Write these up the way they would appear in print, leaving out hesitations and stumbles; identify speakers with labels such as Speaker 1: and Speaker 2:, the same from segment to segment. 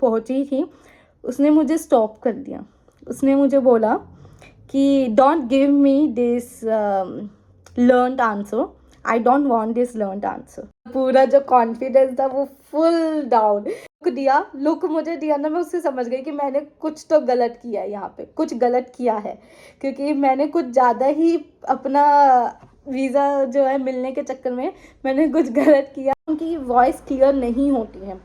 Speaker 1: पहुंची थी, उसने मुझे स्टॉप कर दिया। उसने मुझे बोला कि don't give me this learned answer, I don't want this learned answer. पूरा जो कॉन्फिडेंस था वो फुल डाउन। लुक मुझे दिया ना, मैं उससे समझ गई कि मैंने कुछ तो गलत किया है, यहाँ पे कुछ गलत किया है, क्योंकि मैंने कुछ ज़्यादा ही अपना वीज़ा जो है मिलने के चक्कर में मैंने कुछ गलत किया। उनकी वॉइस क्लियर नहीं होती है,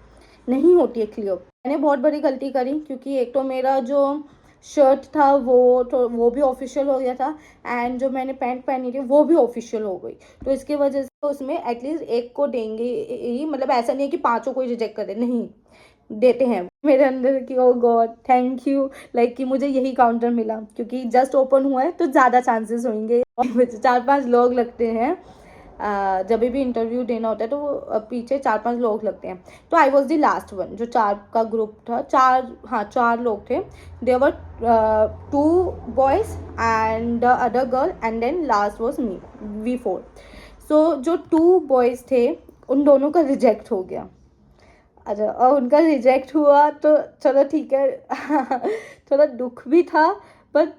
Speaker 1: नहीं होती है क्लियर। मैंने बहुत बड़ी गलती करी, क्योंकि एक तो मेरा जो शर्ट था वो भी ऑफिशियल हो गया था, एंड जो मैंने पैंट पहनी थी वो भी ऑफिशियल हो गई। तो इसकी वजह से उसमें एटलीस्ट एक को देंगे ही, मतलब ऐसा नहीं है कि पांचों को ही रिजेक्ट कर दे, नहीं देते हैं। मेरे अंदर की ओ गॉड थैंक यू, लाइक कि मुझे यही काउंटर मिला, क्योंकि जस्ट ओपन हुआ है तो ज़्यादा चांसेस होंगे। 4-5 लोग लगते हैं, जब भी इंटरव्यू देना होता है तो पीछे 4-5 लोग लगते हैं। तो I was the last one, जो 4 का ग्रुप था, 4 लोग थे। There were 2 boys and the other girl, and then last was me, V4। So जो 2 बॉयज थे उन दोनों का रिजेक्ट हो गया। अच्छा, और उनका रिजेक्ट हुआ तो चलो ठीक है। थोड़ा दुख भी था, बट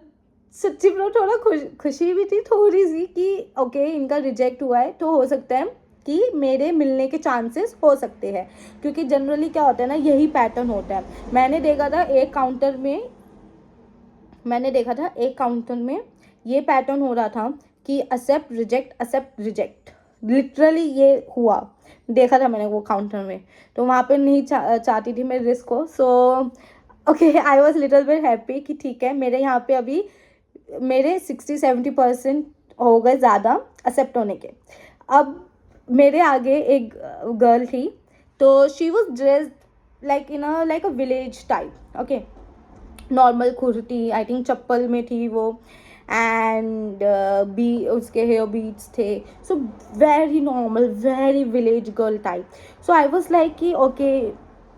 Speaker 1: सच्ची में थोड़ा खुशी भी थी थोड़ी सी, कि ओके इनका रिजेक्ट हुआ है तो हो सकता है कि मेरे मिलने के चांसेस हो सकते हैं, क्योंकि जनरली क्या होता है ना, यही पैटर्न होता है। मैंने देखा था एक काउंटर में ये पैटर्न हो रहा था कि एक्सेप्ट रिजेक्ट, लिटरली ये हुआ, देखा था मैंने वो काउंटर में। तो वहाँ पे नहीं चाहती थी मैं रिस्क को। So okay, I was little bit happy कि ठीक है, मेरे यहाँ पे अभी मेरे 60-70% हो गए ज़्यादा एक्सेप्ट होने के। अब मेरे आगे एक गर्ल थी, तो she was dressed like a village type, okay, normal kurti, I think चप्पल में थी वो, एंड उसके हेयर बीट्स थे। So very normal, very village girl type. So I was like कि ओके,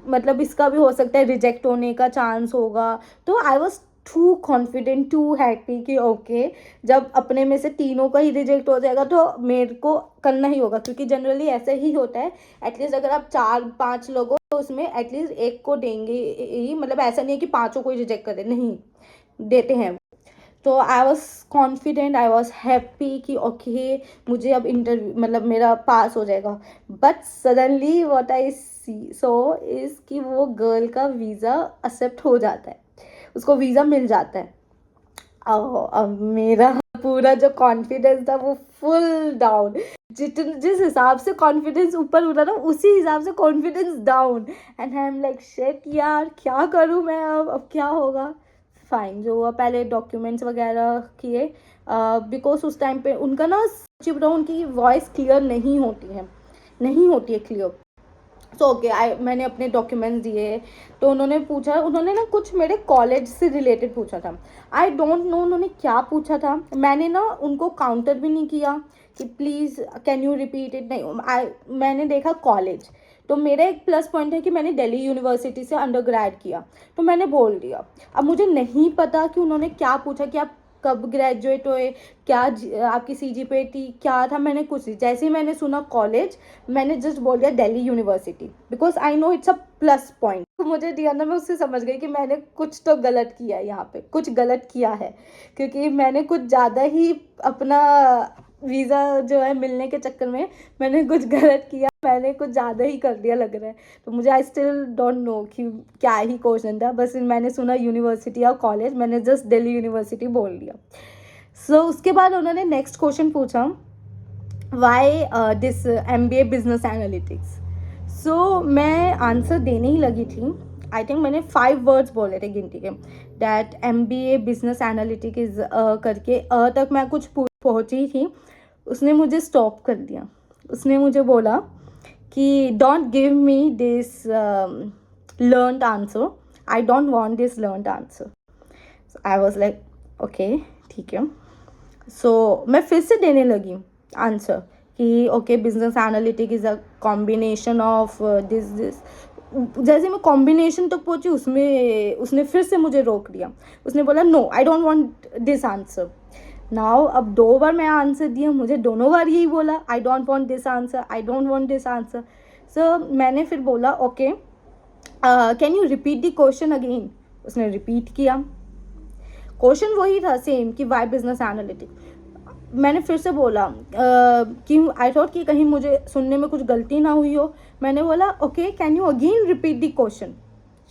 Speaker 1: मतलब इसका भी हो सकता है रिजेक्ट होने का चांस होगा। तो I was too confident, too happy कि ओके, जब अपने में से तीनों का ही रिजेक्ट हो जाएगा तो मेरे को करना ही होगा, क्योंकि जनरली ऐसे ही होता है। एटलीस्ट अगर आप 4-5 लोग हो तो उसमें एटलीस्ट एक को देंगे ही, मतलब ऐसा नहीं है कि पांचों को ही रिजेक्ट कर दे, नहीं देते हैं। तो I was confident, I was happy कि ओके मुझे अब इंटरव्यू, मतलब मेरा पास हो जाएगा। But suddenly what I so is कि वो गर्ल का वीज़ा एक्सेप्ट हो जाता है, उसको वीज़ा मिल जाता है। अब मेरा पूरा जो कॉन्फिडेंस था वो फुल डाउन। जिस हिसाब से कॉन्फिडेंस ऊपर उठा ना, उसी हिसाब से confidence down. And I am like shit यार, क्या करूँ मैं, अब क्या होगा। फाइन, जो हुआ पहले डॉक्यूमेंट्स वगैरह किए, बिकॉज उस टाइम पे उनका ना, सच्ची बताऊँ, उनकी वॉइस क्लियर नहीं होती है, नहीं होती है क्लियर। सो ओके, मैंने अपने डॉक्यूमेंट्स दिए। तो उन्होंने ना कुछ मेरे कॉलेज से रिलेटेड पूछा था। आई डोंट नो उन्होंने क्या पूछा था। मैंने ना उनको काउंटर भी नहीं किया कि please can you repeat it, नहीं। मैंने देखा कॉलेज, तो मेरा एक प्लस पॉइंट है कि मैंने दिल्ली यूनिवर्सिटी से अंडर ग्रेड किया, तो मैंने बोल दिया। अब मुझे नहीं पता कि उन्होंने क्या पूछा, कि आप कब ग्रेजुएट हुए, क्या आपकी CGPA थी, क्या था, मैंने कुछ नहीं। जैसे ही मैंने सुना कॉलेज, मैंने जस्ट बोल दिया Delhi university, because I know it's a plus point. तो मुझे दिया ना, मैं उससे समझ गई कि मैंने कुछ तो गलत किया है, यहाँ पे कुछ गलत किया है, क्योंकि मैंने कुछ ज़्यादा ही अपना वीज़ा जो है मिलने के चक्कर में मैंने कुछ गलत किया, मैंने कुछ ज़्यादा ही कर दिया लग रहा है। तो मुझे आई स्टिल डोंट नो कि क्या ही क्वेश्चन था, बस मैंने सुना यूनिवर्सिटी या कॉलेज, मैंने जस्ट दिल्ली यूनिवर्सिटी बोल दिया। सो उसके बाद उन्होंने नेक्स्ट क्वेश्चन पूछा, why this MBA business analytics. So मैं आंसर देने ही लगी थी। आई थिंक मैंने 5 वर्ड्स बोले थे गिनती के, that MBA business analytic is करके तक मैं कुछ पहुंची थी। उसने मुझे स्टॉप कर दिया। उसने मुझे बोला कि don't give me this learned answer, I don't want this learned answer. I was like okay, ठीक है। सो मैं फिर से देने लगी आंसर कि okay, business analytic is a combination of this. जैसे मैं कॉम्बिनेशन तक पहुंची, उसने फिर से मुझे रोक दिया। उसने बोला no, I don't want this answer. Now अब 2 बार मैं आंसर दिया, मुझे दोनों बार यही बोला, I don't want this answer, I don't want this answer. So मैंने फिर बोला okay, can you repeat the question again. उसने रिपीट किया, क्वेश्चन वही था सेम कि वाई बिजनेस एनालिटिक्स। मैंने फिर से बोला कि आई थॉट कि कहीं मुझे सुनने में कुछ गलती ना हुई हो। मैंने बोला okay can you again repeat the question.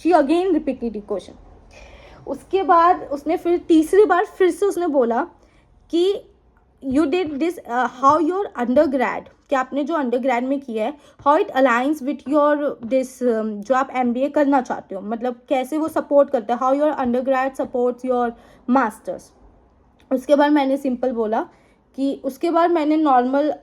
Speaker 1: She again repeated the question. उसके बाद उसने फिर तीसरी बार फिर से उसने बोला कि you did this how your undergrad, कि आपने जो अंडर ग्रेड में किया है how it aligns with your this जो आप MBA करना चाहते हो, मतलब कैसे वो सपोर्ट करता है, how your under grade supports your masters. उसके बाद मैंने सिंपल बोला कि उसके बाद मैंने नॉर्मल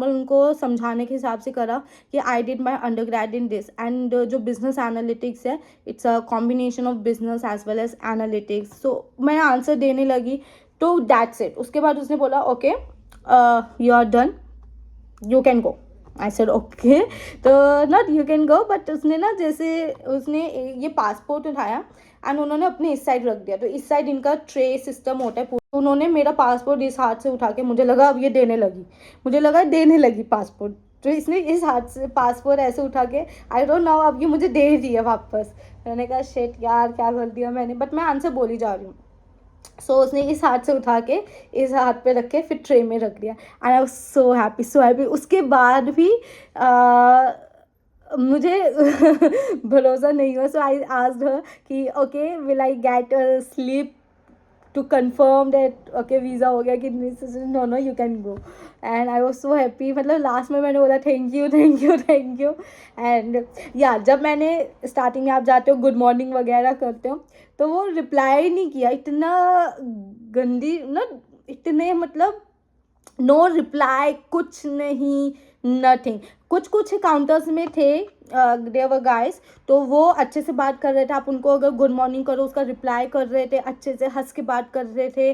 Speaker 1: उनको समझाने के हिसाब से करा कि I did my undergrad in this and जो बिजनेस एनालिटिक्स है it's a combination of business as well as analytics. So मैं आंसर देने लगी तो दैट्स इट। उसके बाद उसने बोला okay you are done, you can go. I said okay. तो not you can go but उसने ना जैसे उसने ये पासपोर्ट उठाया एंड उन्होंने अपने इस साइड रख दिया। तो इस साइड इनका ट्रे सिस्टम होता है। उन्होंने मेरा पासपोर्ट इस हाथ से उठा के, मुझे लगा अब ये देने लगी पासपोर्ट। तो इसने इस हाथ से पासपोर्ट ऐसे उठा के आई डोंट नो अब ये मुझे दे रही है वापस। मैंने कहा शिट यार क्या कर दिया मैंने, बट मैं आंसर बोली जा रही हूँ। सो उसने इस हाथ से उठा के इस हाथ पे रख के फिर ट्रे में रख दिया and I was so happy so happy. उसके बाद भी मुझे भरोसा नहीं हुआ। सो आई आस्क्ड हर कि okay will I get slip to confirm that okay visa हो गया कि no no you can go. And I was so happy. मतलब लास्ट में मैंने बोला thank you thank you thank you. And या जब मैंने स्टार्टिंग में आप जाते हो गुड मॉर्निंग वगैरह करते हो तो वो रिप्लाई नहीं किया, इतना गंदी ना, इतने मतलब नो रिप्लाई कुछ नहीं, नथिंग। कुछ कुछ काउंटर्स में थे देवर गाइस तो वो अच्छे से बात कर रहे थे, आप उनको अगर गुड मॉर्निंग करो उसका रिप्लाई कर रहे थे, अच्छे से हंस के बात कर रहे थे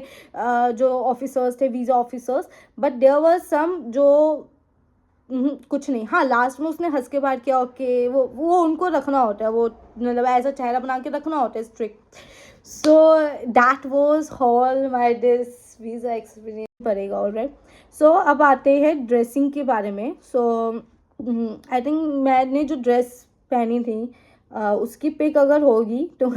Speaker 1: जो ऑफिसर्स थे visa officers. But there were some जो कुछ नहीं। हाँ लास्ट में उसने हंस के बात किया ओके, वो उनको रखना होता है, वो मतलब ऐसा चेहरा बना के रखना होता है strict. So that was all my this visa experience पड़ेगा। ऑलराइट सो अब आते हैं ड्रेसिंग के बारे में। सो आई थिंक मैंने जो ड्रेस पहनी थी उसकी पिक अगर होगी तो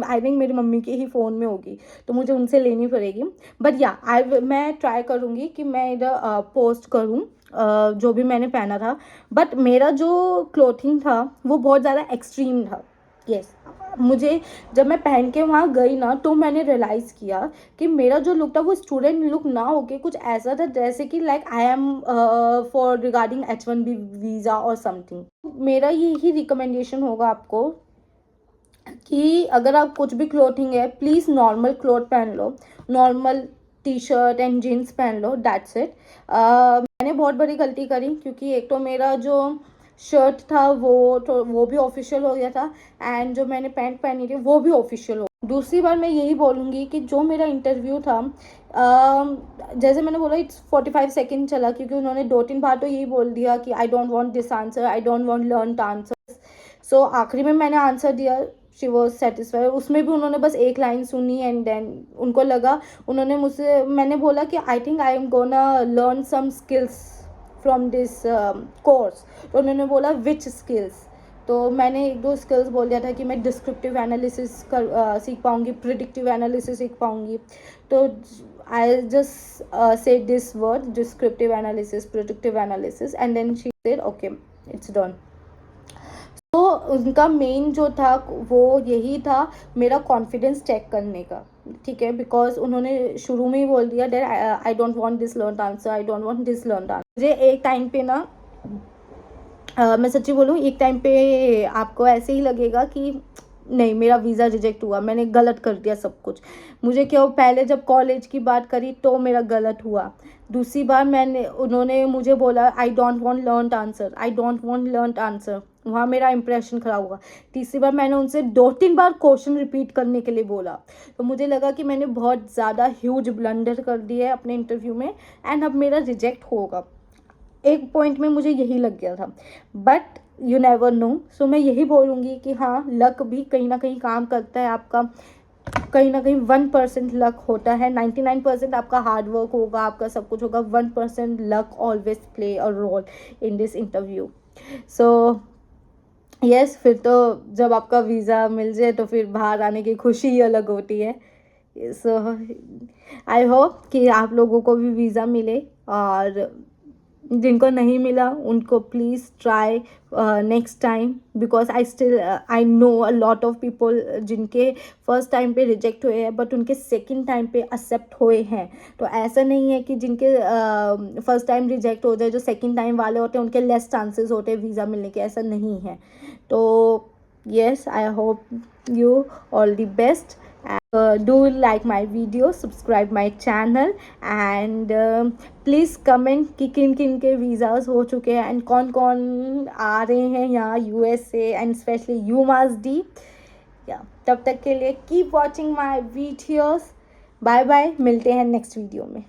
Speaker 1: आई थिंक मेरी मम्मी के ही फ़ोन में होगी तो मुझे उनसे लेनी पड़ेगी। बट या मैं ट्राई करूँगी कि मैं इधर पोस्ट करूँ जो भी मैंने पहना था। बट मेरा जो क्लोथिंग था वो बहुत ज़्यादा एक्सट्रीम था। यस मुझे जब मैं पहन के वहाँ गई ना तो मैंने रियलाइज़ किया कि मेरा जो लुक था वो स्टूडेंट लुक ना होके कुछ ऐसा था जैसे कि like I am for regarding H1B visa और समथिंग। मेरा यही रिकमेंडेशन होगा आपको कि अगर आप कुछ भी क्लोथिंग है प्लीज़ नॉर्मल क्लोथ पहन लो, normal T shirt and jeans पहन लो, दैट्स इट। मैंने बहुत बड़ी गलती करी क्योंकि एक तो मेरा जो शर्ट था वो भी ऑफिशियल हो गया था एंड जो मैंने पैंट पहनी थी वो भी ऑफिशियल हो। दूसरी बार मैं यही बोलूँगी कि जो मेरा इंटरव्यू था जैसे मैंने बोला इट्स 45 सेकेंड चला क्योंकि उन्होंने 2-3 बार तो यही बोल दिया कि I don't want this answer, I don't want learn answer. So आखिरी में मैंने आंसर दिया, शी वॉज सेटिस्फाइड। उसमें भी उन्होंने बस एक लाइन सुनी एंड देन उनको लगा, उन्होंने मुझसे, मैंने बोला कि I think I am gonna learn some skills from this course. तो उन्होंने बोला विच स्किल्स। तो मैंने 1-2 स्किल्स बोल दिया था कि मैं डिस्क्रिप्टिव एनालिसिस सीख पाऊँगी, प्रिडिक्टिव एनालिसिस सीख पाऊँगी। तो I just said this word descriptive analysis, predictive analysis and then she said okay it's done. तो उनका मेन जो था वो यही था मेरा कॉन्फिडेंस चेक करने का, ठीक है, बिकॉज उन्होंने शुरू में ही बोल दिया that I don't want this learn answer, I don't want this learn answer. मुझे एक टाइम पे ना मैं सच्ची बोलूँ एक टाइम पे आपको ऐसे ही लगेगा कि नहीं मेरा वीज़ा रिजेक्ट हुआ, मैंने गलत कर दिया सब कुछ। मुझे क्यों पहले जब कॉलेज की बात करी तो मेरा गलत हुआ, दूसरी बार उन्होंने मुझे बोला I don't want learn answer, I don't want learn answer, वहाँ मेरा इंप्रेशन ख़राब हुआ। तीसरी बार मैंने उनसे 2-3 बार क्वेश्चन रिपीट करने के लिए बोला तो मुझे लगा कि मैंने बहुत ज़्यादा ह्यूज ब्लंडर कर दिया है अपने इंटरव्यू में एंड अब मेरा रिजेक्ट होगा। एक पॉइंट में मुझे यही लग गया था बट यू नेवर नो। सो मैं यही बोलूँगी कि हाँ लक भी कहीं ना कहीं काम करता है आपका, कहीं ना कहीं 1% लक होता है, 99% आपका हार्ड वर्क होगा, आपका सब कुछ होगा, 1% luck always play a role in this interview. So yes, फिर तो जब आपका वीज़ा मिल जाए तो फिर बाहर आने की खुशी ही अलग होती है। सो आई होप कि आप लोगों को भी वीज़ा मिले, और जिनको नहीं मिला उनको please try next time, because I know a lot of people जिनके फर्स्ट टाइम पे रिजेक्ट हुए हैं बट उनके सेकंड टाइम पे एक्सेप्ट हुए हैं। तो ऐसा नहीं है कि जिनके फर्स्ट टाइम रिजेक्ट हो जाए, जो सेकंड टाइम वाले होते हैं उनके लेस चांसेस होते हैं वीज़ा मिलने के, ऐसा नहीं है। तो yes, I hope you all the best. Do like my video, subscribe my channel, and please comment कि किन किन के वीज़ास हो चुके हैं एंड कौन कौन आ रहे हैं यहाँ USA एंड स्पेशली UMassD। या तब तक के लिए keep watching my videos. Bye bye, मिलते हैं नेक्स्ट वीडियो में।